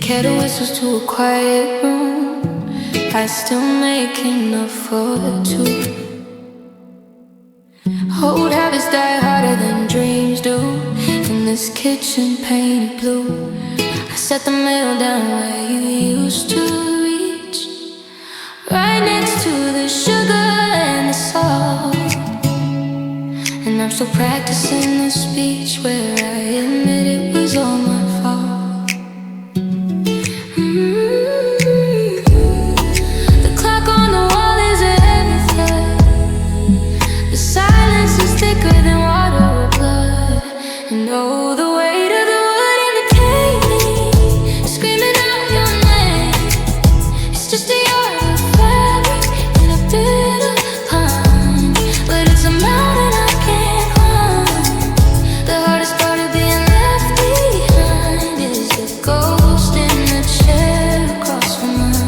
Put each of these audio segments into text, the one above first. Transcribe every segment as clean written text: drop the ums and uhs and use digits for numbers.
Kettle whistles to a quiet room. I still make enough for two. Old habits die harder than dreams do. In this kitchen painted blue, I set the mail down where you used to reach, right next to the sugar and the salt. And I'm still practicing the speech where I admit it was all my fault. The clock on the wall is a heavy thud. The silence is thicker than water or blood. And oh, the weight of the wood and the cane, screaming out your name. It's just a yard of fabric and a bit of pine, but it's a mountain I can't climb. The hardest part of being left behind is the ghost in the chair across from mine.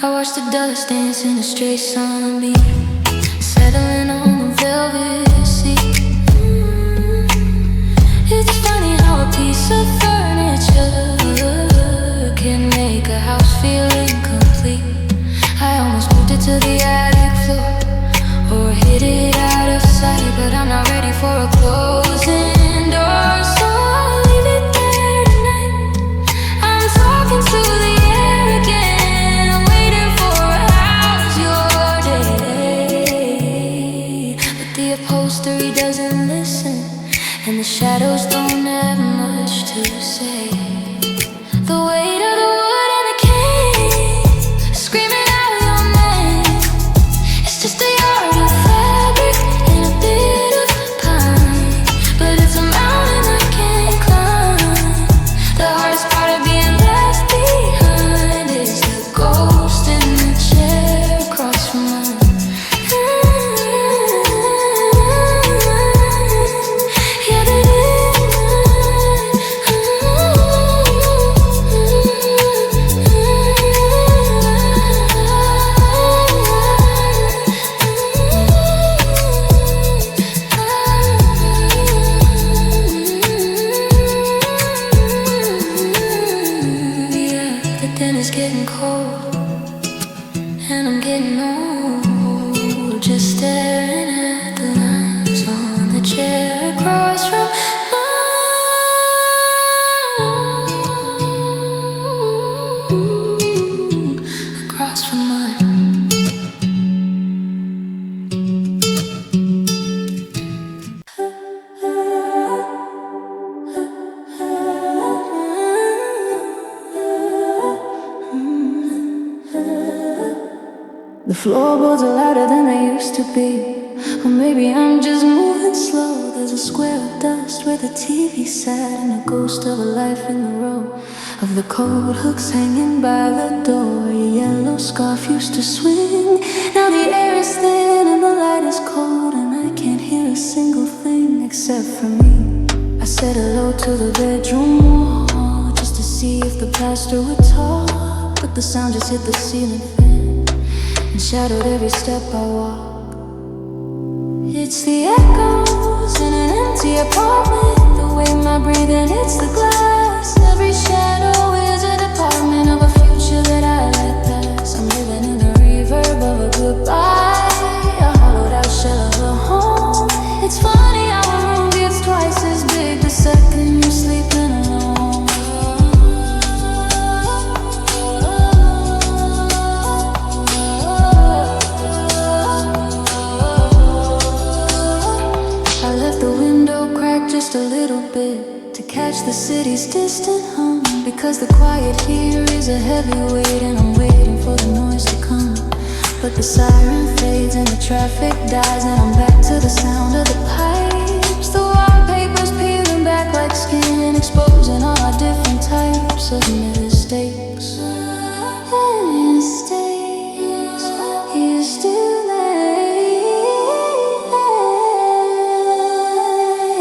I watch the dust dance in a stray sunbeam, settling on the velvet seat. It's funny how a piece of furniture can make a house feel incomplete. I almost moved it to the attic floor or hid it out of sight, but I'm not ready for a closing door, so I'll leave it there tonight. I'm talking to the air again, waiting for how's your day. But the upholstery doesn't listen, and the shadows don't have much to say. The weight of the wood and the cane, screaming out your name. It's just a yard of fabric and a bit of pine, but it's a mountain I can't climb. The hardest part of being left behind is the ghost in the chair across from mine. Yeah, they did. Yeah, the dinner's getting cold, and I'm getting old, just staring at the lines on the chair across from mine. Across from mine. The floorboards are louder than they used to be, or maybe I'm just moving slow. There's a square of dust where the TV sat, and a ghost of a life in the row of the coat hooks hanging by the door. Your yellow scarf used to swing. Now the air is thin and the light is cold, and I can't hear a single thing except for me. I said hello to the bedroom wall just to see if the plaster would talk, but the sound just hit the ceiling fan and shadowed every step I walk. It's the echoes in an empty apartment, the way my breathing hits the glass. Every shadow is a department of a future that I let pass. I'm living in the reverb of a goodbye, a hollowed out shell of a home. It's funny how a room gets twice as big the second you're sleeping alone. Just a little bit to catch the city's distant hum, because the quiet here is a heavy weight, and I'm waiting for the noise to come. But the siren fades and the traffic dies, and I'm back to the sound of the pipes. The wallpaper's peeling back like skin, exposing all our different types of mistakes. Mistakes, here's too late.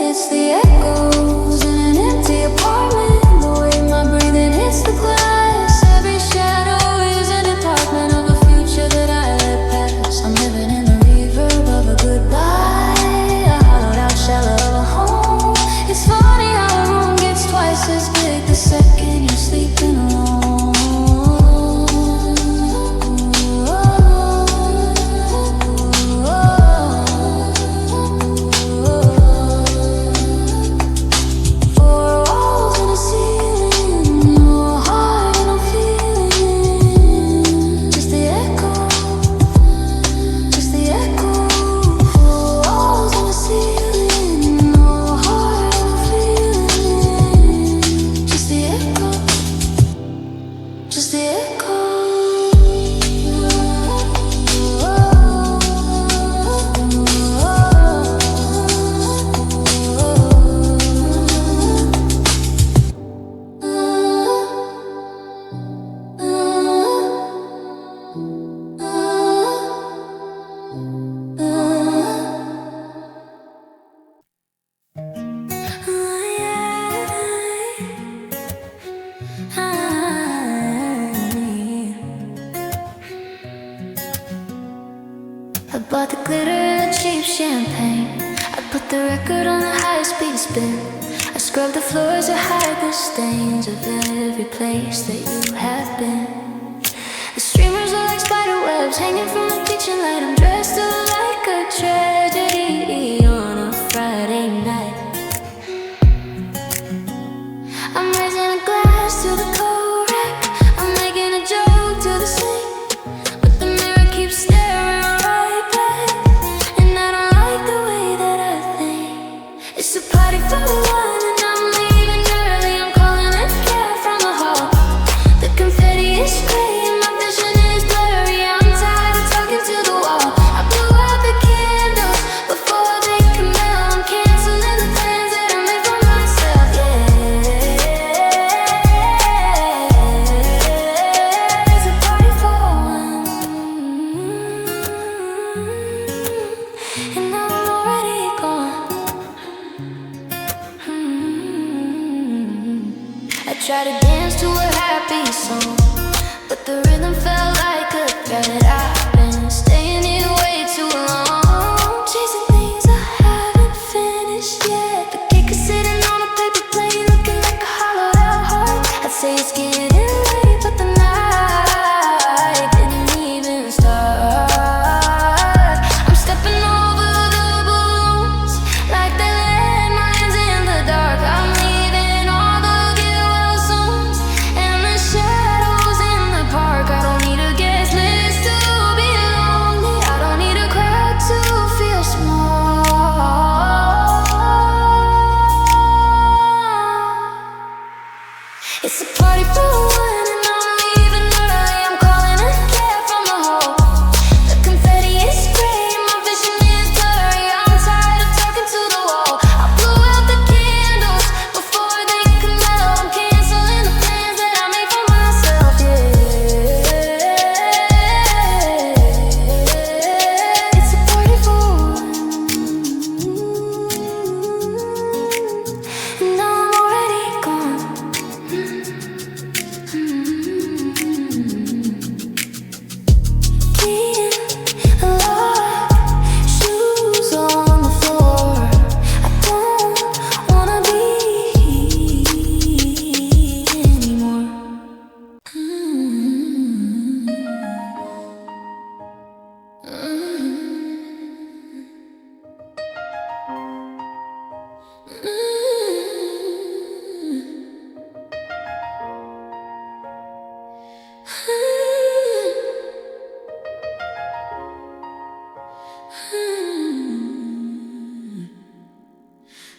It's the echoes in an empty apartment, the way my breathing hits the glass. Every shadow is a department of a future that I let pass. I'm living in the reverb of a goodbye, a hollowed out shell of a home. It's funny how a room has been. I scrub the floors to hide the stains of every place that you have been. The streamers are like spider webs hanging from the kitchen light. I'm dressed up like a tragedy on a Friday night. I'm raising a glass to the cold wreck. I'm making a joke to the sink, but the mirror keeps staring right back. And I don't like the way that I think. It's a party for one, and I'm leaving early. I'm calling a cab from the hall. The confetti is gray and my vision is blurry. I'm tired of talking to the wall. I blew out the candles before they can melt. I'm canceling the plans that I made for myself. Yeah, it's a party for one, and I'm already gone. I tried to dance to a happy song, but the rhythm felt like a threat. I've been staying here way too long, chasing things I haven't finished yet. The cake is sitting on a paper plate, looking like a hollowed out heart. I'd say it's getting late, but the night didn't even start. I'm stepping over the balloons like the landmines in the dark. I'm leaving all the get well soons and the shadows in the park. I don't need a guest list to be lonely. I don't need a crowd to feel small. It's a party for one, and I'm leaving early. I'm calling a cab from the hall. The confetti is gray and my vision is blurry. I'm tired of talking to the wall. I blew out the candles before they could melt. I'm canceling the plans that I made for myself. Yeah, it's a party for one, and now I'm already gone. Key in the lock, shoes on the floor. I don't wanna be anymore.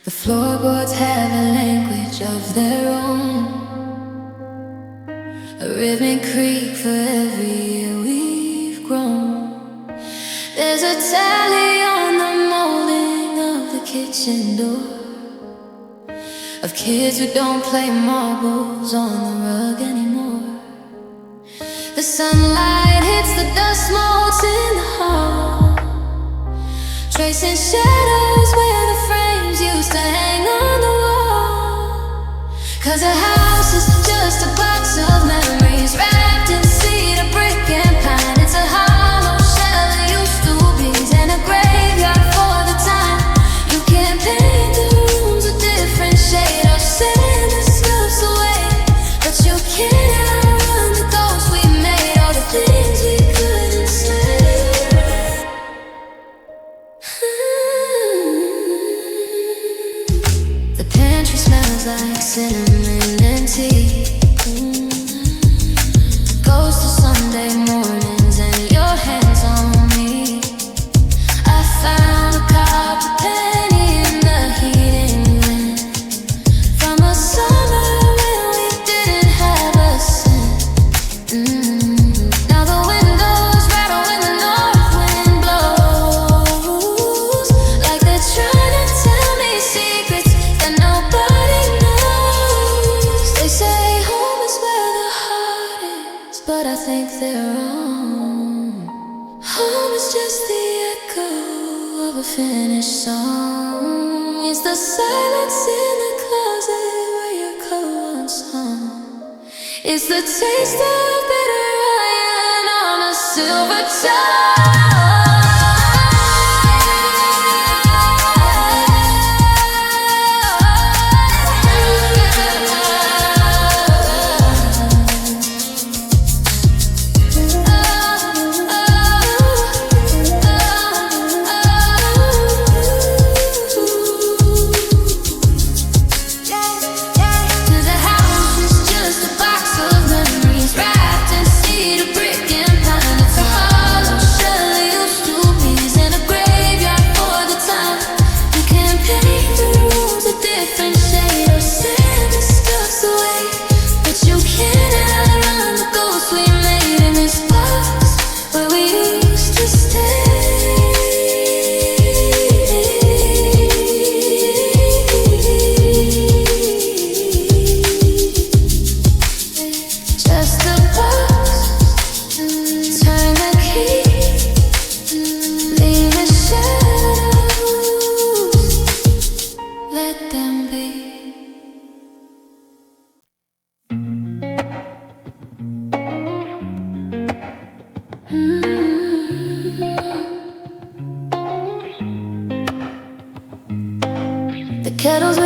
The floorboards have a language of their own, a rhythmic creak for every year we've grown. There's a tally on the molding of the kitchen door, of kids who don't play marbles on the rug anymore. The sunlight hits the dust motes in the hall, tracing shadows where the frames used to hang on the wall. 'Cause a house is just a box of memories wrapped in cedar, brick and pine. It's a hollow shell it used to be, and a graveyard for the time. You can't paint the rooms a different shade or send the stuffs away, but you can't outrun the ghosts we made, all the things we couldn't say. The pantry smells like cinnamon and tea. Ghost of Sunday mornings and your hands on me. I found a copper penny in the heating vent from a summer when we didn't have a cent. Now the windows rattle when the north wind blows, like they're trying to tell me secrets that nobody knows. They say home is where the heart is, but I think they're wrong. Home is just the echo of a finished song. It's the silence in the closet where your coat once hung. It's the taste of bitter iron on a silver tongue.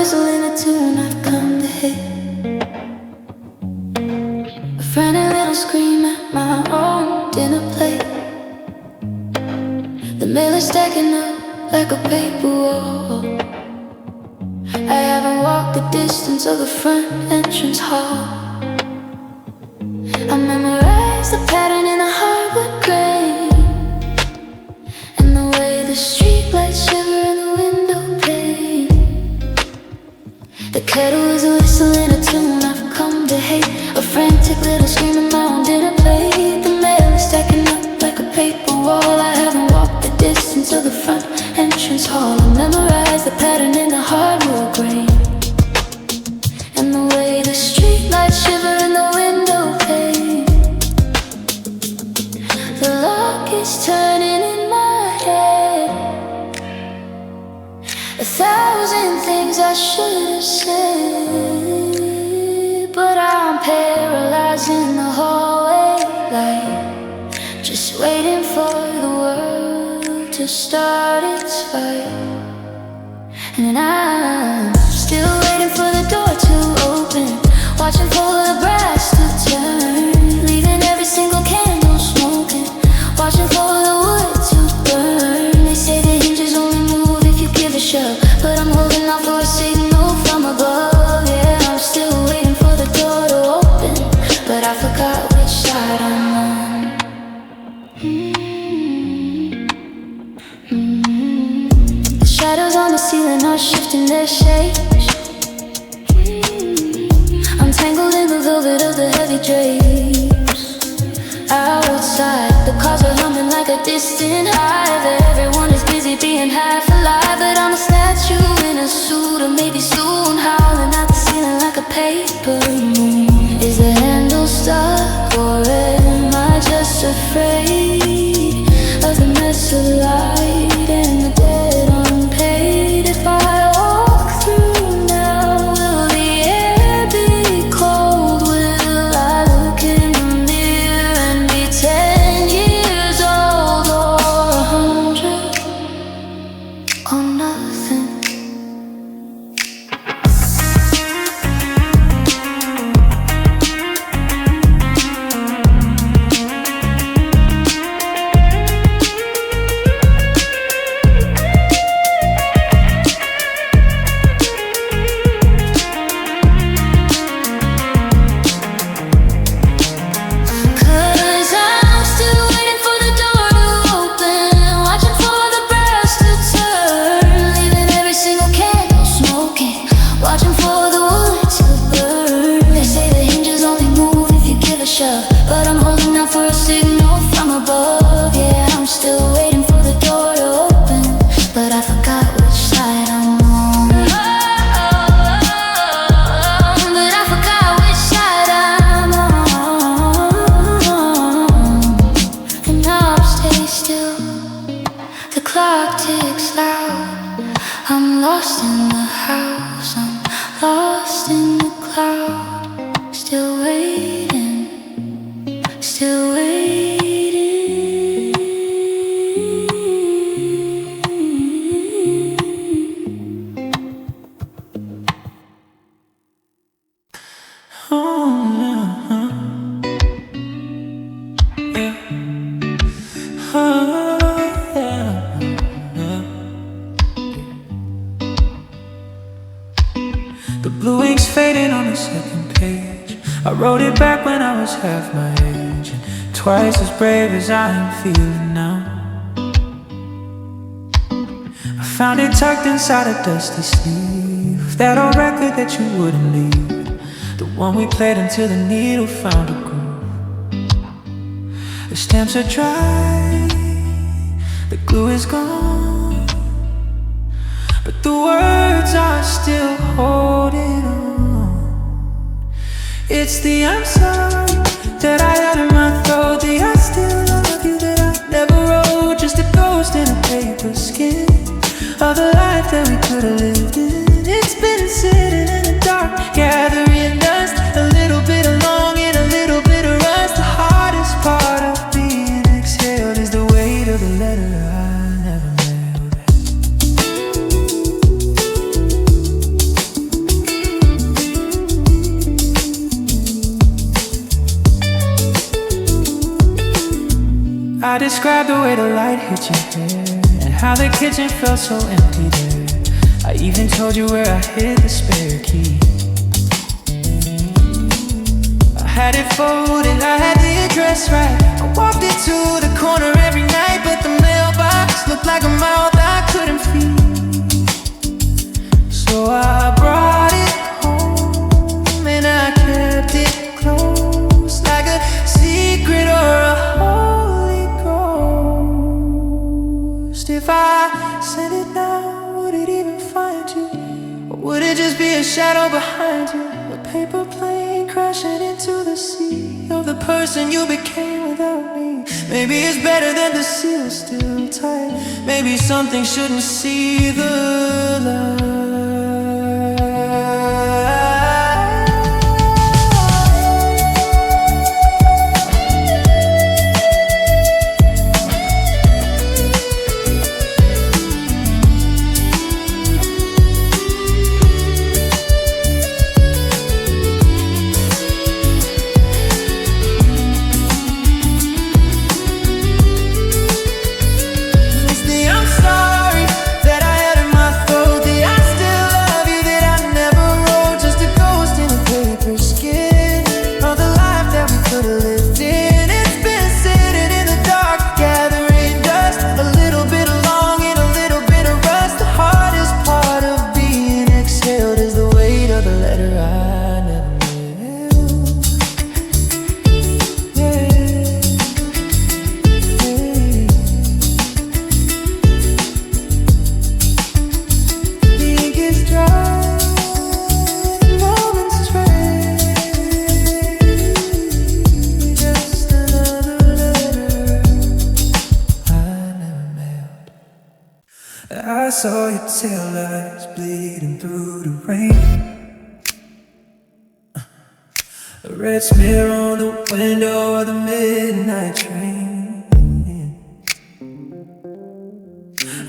whistle in a tune I've come to hate. A frantic little scream at my own dinner plate. The mail is stacking up like a paper wall. I haven't walked the distance of the front entrance hall. I memorized the pattern in the hardwood grain, and the way the streetlights shiver in the window pane. The kettle is a whistle in a tune I've come to hate. A frantic little scream in my own dinner plate. The mail is stacking up like a paper wall. I haven't walked the distance of the front entrance hall. I memorized the pattern in the hardwood grain, and the way the streetlights shiver in the window pane. The lock is turning in my head. 1,000 things I should have said, but I'm paralyzed in the hallway light, just waiting for the world to start its fight. And I'm still waiting for the door to open, watching for the brass to turn, leaving every single candle smoking, watching for the wood to burn. They say the hinges only move if you give a shove, but I'm holding out for a signal from above. Yeah, I'm still waiting for the door to open, but I forgot which side I'm on. The shadows on the ceiling are shifting their shapes. I'm tangled in the velvet of the heavy drapes. Outside, the cars are humming like a distant hive. Everyone is busy being half alive, but I'm a statue in a suit, or maybe soon howling at the ceiling like a paper moon. Is the handle stuck, or am I just afraid of the mess of light and the debt unpaid? If I walk through now, will the air be cold? Will I look in the mirror and be 10 years old, or 100, or nothing? But I'm holding out for a signal from above. Yeah, I'm still waiting for the door to open, but I forgot which side I'm on. But I forgot which side I'm on. And now I'll stay still. The clock ticks loud. I'm lost in the house, I'm lost in the cloud. Still waiting, still waiting. Oh, yeah. Oh, yeah. The blue ink's fading on the second page. I wrote it back when I was half my age, and twice as brave as I am feeling now. I found it tucked inside a dusty sleeve, that old record that you wouldn't leave, the one we played until the needle found a groove. The stamps are dry, the glue is gone, but the words are still holding on. It's the I'm sorry that I had in my throat, the I still love you that I never wrote, just a ghost in a paper skin of the life that we could have lived in. It's been sitting in the dark, gathering dust, a little bit of longing, a little bit of rust. The hardest part of being exhaled is the weight of the letter I never mailed. I described the way the light hit your hair and how the kitchen felt so empty there. I even told you where I hid the spare key. I had it folded, I had the address right. I walked it to the corner every night, but the mailbox looked like a mouth I couldn't feed. So I brought it home and I kept it close, like a secret or a holy ghost. If I sent it now, would it even find you? Or would it just be a shadow behind you? A paper plane crashing into the sea of the person you became without me. Maybe it's better than the seal still tight. Maybe something shouldn't see the light. I saw your tail lights bleeding through the rain. A red smear on the window of the midnight train.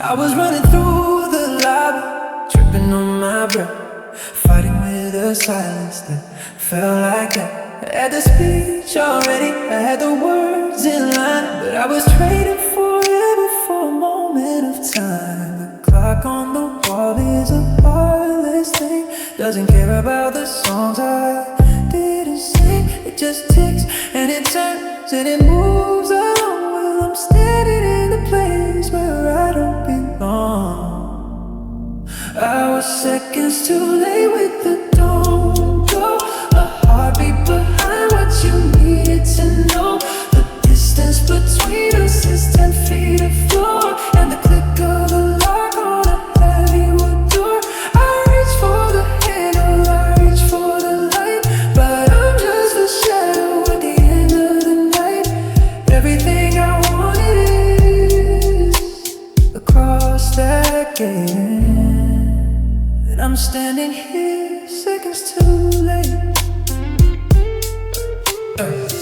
I was running through the lobby, tripping on my breath, fighting with the silence that felt like that. I had the speech already, I had the words in line, but I was trading forever for a moment of time. The clock on the wall is a heartless thing, doesn't care about the songs I didn't sing. It just ticks and it turns and it moves along. Well, I'm standing in the place where I don't belong. I was seconds too late with the don't go. A heartbeat behind what you needed to know. The distance between us is 10 feet of floor, and the click of the lock on a heavy wood door. I reach for the handle, I reach for the light, but I'm just a shadow at the end of the night. Everything I wanted is across that gate, and I'm standing here seconds too late.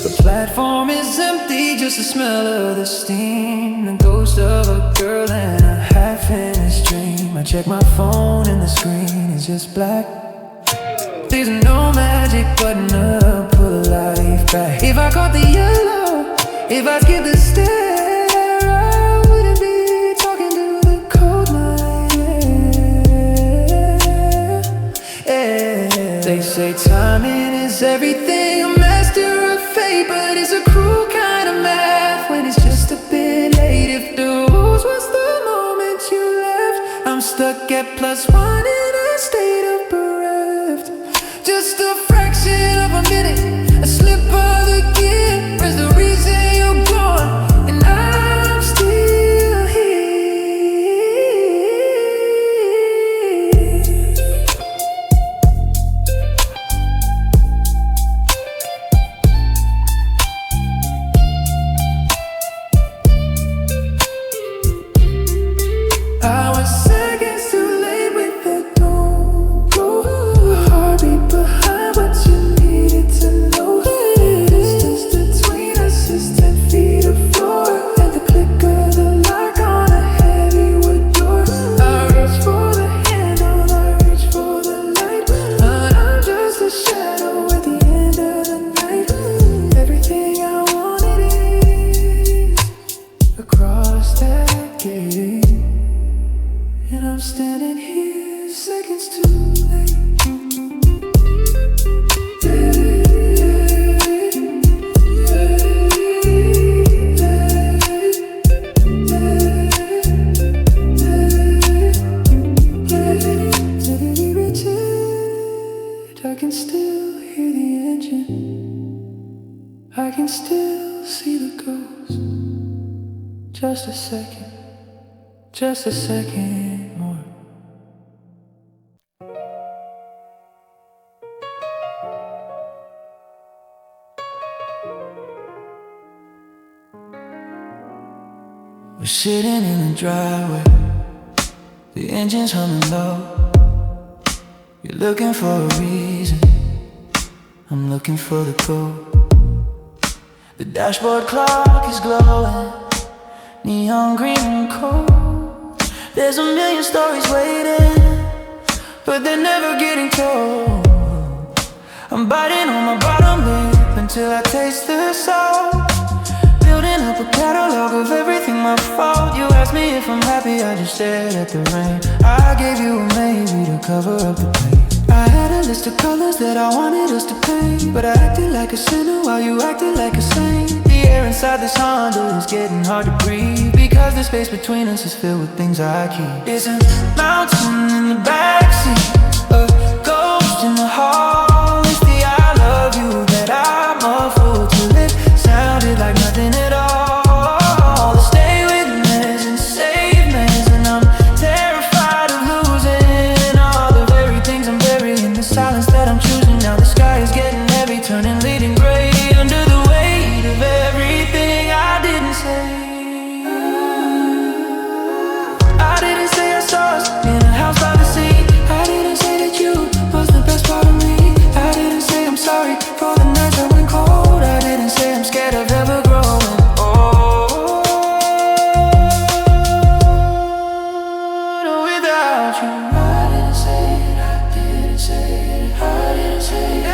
The platform is empty, just the smell of the steam, the ghost of a girl and a half-finished dream. I check my phone and the screen is just black. There's no magic button to pull life back. If I caught the yellow, if I skipped the stare, I wouldn't be talking to the cold night air. They say timing is everything, a master of fate, but it's a cruel kind of math when it's just a bit late. If the rules was the moment you left, I'm stuck at +1 in a state of bereft. Just a fraction of a minute, a slip of the gear is the reason you're gone, and I'm still here. I was seconds too late with the don't go. A heartbeat behind what you needed to know. still hear the engine. I can still see the ghost. Just a second, just a second more. We're sitting in the driveway, the engine's humming low. You're looking for a reason, I'm looking for the code. The dashboard clock is glowing, neon green and cold. There's a million stories waiting, but they're never getting told. I'm biting on my bottom lip until I taste the salt. Building up a catalog of everything my fault. You asked me if I'm happy, I just stared at the rain. I gave you a maybe to cover up the pain. I had a list of colors that I wanted us to paint, but I acted like a sinner while you acted like a saint. The air inside this Honda is getting hard to breathe, because the space between us is filled with things I keep. There's a mountain in the backseat, a ghost in the hall. It's the I love you that I muffled till it sounded like nothing at all. The stay witness and save mess, and I'm terrified of losing all the very things I'm burying. The silence that I'm choosing now. The sky is getting heavy, turning leading gray under the weight of everything I didn't say. I didn't say I saw us in a house by the sea. I didn't say that you was the best part of me. I didn't say I'm sorry for the nights that went cold. I didn't say I'm scared of ever growing old without you. I didn't say it, I didn't say it, I didn't say it.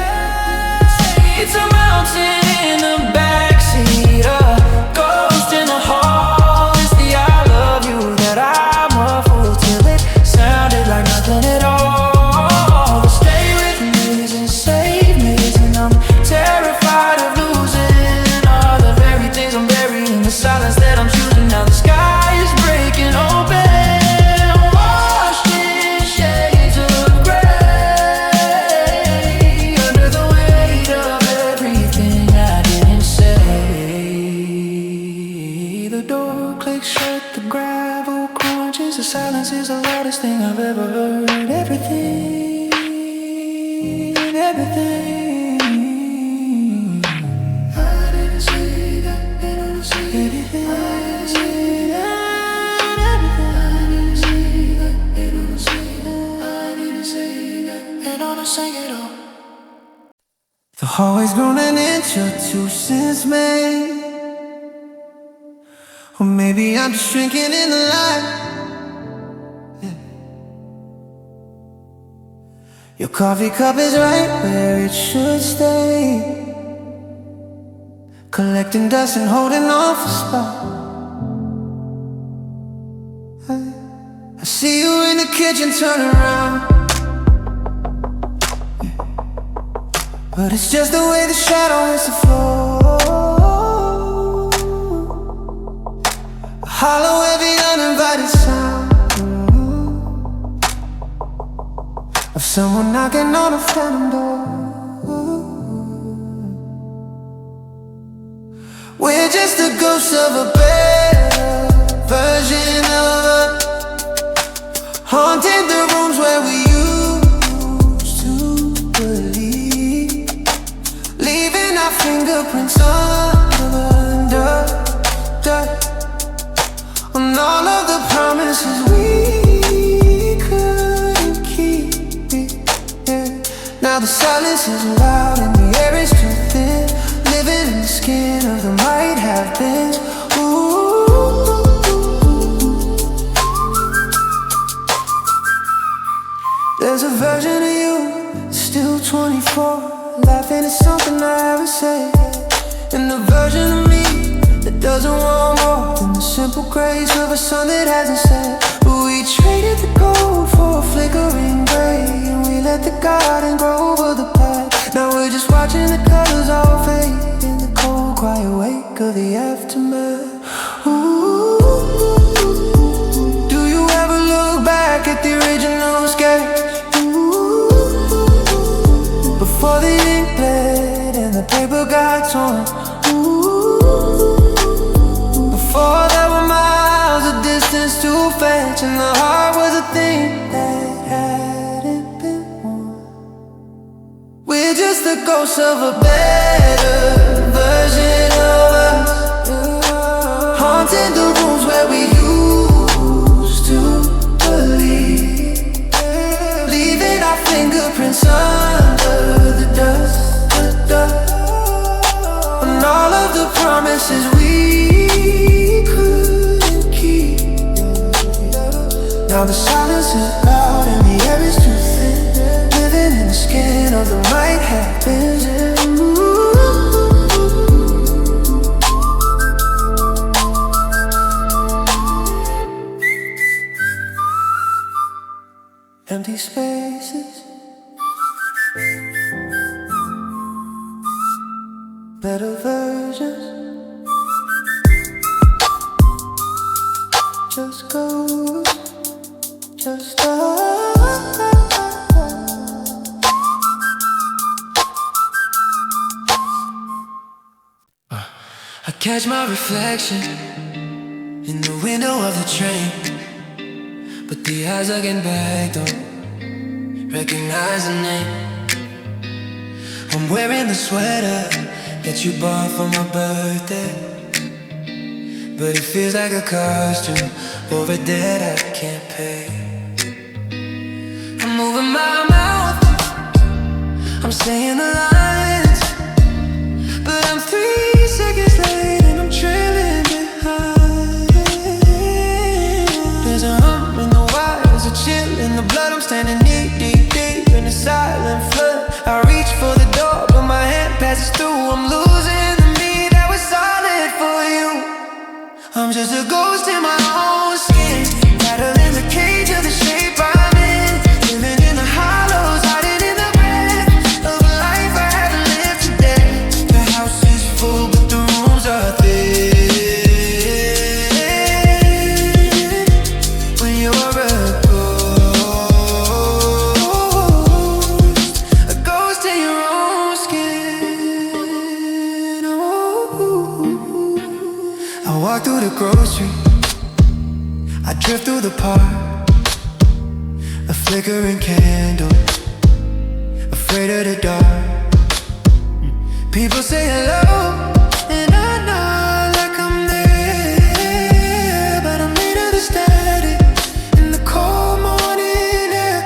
It's a mountain in the backseat, a ghost in the hall. It's the I love you that I muffled till it sounded like nothing at all. The stay with me and save me, and I'm terrified of losing all the very things I'm burying. The silence that I'm choosing now. The sky is breaking open, washed in shades of gray, under the weight of everything I didn't say. The door clicks shut, the gravel crunches. The silence is the loudest thing I've ever heard. Everything, everything. I didn't say that, I didn't say anything. I didn't say that, everything. I didn't say that, I didn't say that. I didn't say that, I don't say it all. The hallway's grown an inch or two since May, or maybe I'm just shrinking in the light. Your coffee cup is right where it should stay, collecting dust and holding on for spot. I see you in the kitchen, turn around, but it's just the way the shadow hits the floor. A hollow, heavy, uninvited sound of someone knocking on a phantom door. We're just the ghosts of a better version of us, haunted the rooms where we used to believe, leaving our fingerprints under dirt on all of the promises we couldn't keep. Now the silence is loud and the air is too thin, living in the skin of the might have beens. There's a version of you, still 24, laughing at something I ever said, and the version of me that doesn't want more than the simple grace of a sun that hasn't set. But we traded the gold for a flickering gray, and we let the garden grow over the path. Now we're just watching the colors all fade in the cold, quiet wake of the aftermath. Ooh, do you ever look back at the original sketch? before the ink bled and the paper got torn. Before there were miles of distance to fetch, and the heart was a thing that hadn't been won. We're just the ghosts of a better version of us, haunting the rooms where we used to believe, leaving our fingerprints under the dust, and all of the promises we couldn't keep. Now the silence is loud and the air is too thin, living in the skin of the might have been. Empty spaces, better versions, just go, just stop. I catch my reflection in the window of the train, but the eyes looking back don't recognize the name. I'm wearing the sweater that you bought for my birthday, but it feels like a costume or a debt I can't pay. I'm moving my mouth, I'm saying the lines, but I'm 3 seconds late and I'm trailing behind. There's a hum in the wires, a chill in the blood. I'm standing knee deep, deep in a silent flood. I reach for the door, but my hand passes through. I'm losing the me that was solid for you. I'm just a ghost in my own skin, battling the cage of the shape I'm in, living in the hollows, hiding in the breath of a life I haven't lived today. The house is full, but the rooms are thin. When you're a ghost in your own skin. Ooh. I walk through the grocery, I drift through the park, a flickering candle, afraid of the dark. People say hello, and I nod like I'm there, but I'm made of the static in the cold morning air.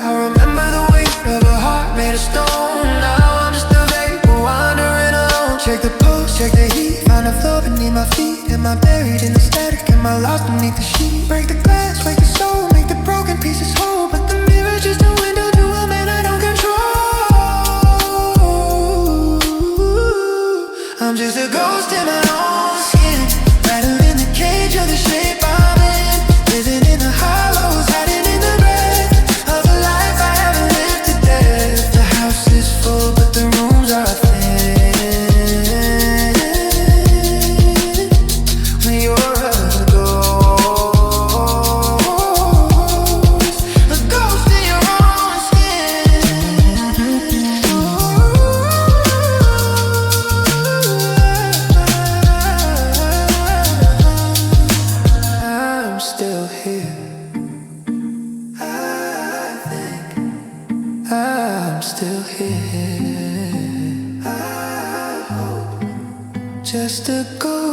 I remember the weight of a heart made of stone. Now I'm just a vapor wandering alone. Check the pulse, check the heat, find a floor beneath my feet. Am I buried in the static? Am I lost beneath the sheet? Break the glass, wake the soul, make the broken pieces whole. But the mirror's just a window to a man I don't control. I'm just a ghost in my own skin, rattling the cage of the shape I'm in, living in the hollows, hiding in the breath of a life I haven't lived to death. The house is full, but the rooms are thin. When you're a ghost in your own skin. I'm still here. I think I'm still here. I hope just a ghost.